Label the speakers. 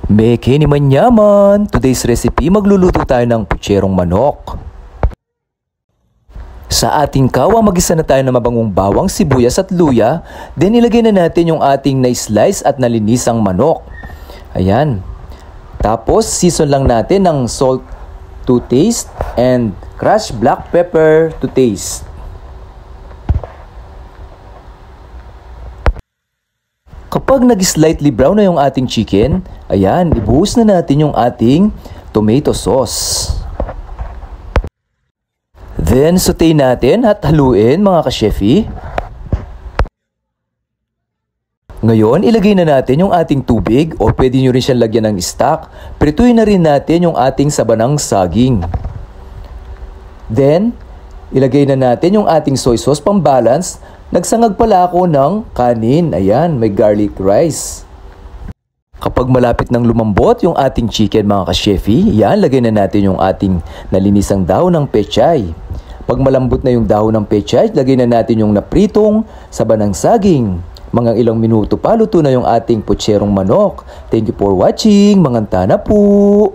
Speaker 1: Meke ni manyaman! Today's recipe, magluluto tayo ng putserong manok. Sa ating kawang, magisa na tayo ng mabangong bawang, sibuyas at luya. Then ilagay na natin yung ating na-slice at nalinisang manok. Ayan. Tapos season lang natin ng salt to taste and crushed black pepper to taste. Kapag nag-slightly brown na yung ating chicken, ayan, ibuhos na natin yung ating tomato sauce. Then, saute natin at haluin mga ka-chefy. Ngayon, ilagay na natin yung ating tubig o pwede nyo rin siyang lagyan ng stock. Prituin na rin natin yung ating sabanang saging. Then, ilagay na natin yung ating soy sauce pang balance. Nagsangag pala ako ng kanin. Ayan, may garlic rice. Kapag malapit ng lumambot yung ating chicken mga ka-chefy, yan, lagay na natin yung ating nalinisang dahon ng pechay. Pag malambot na yung dahon ng pechay, lagay na natin yung napritong sabanang saging. Mga ilang minuto pa, luto na yung ating putserong manok. Thank you for watching. Manganta na po!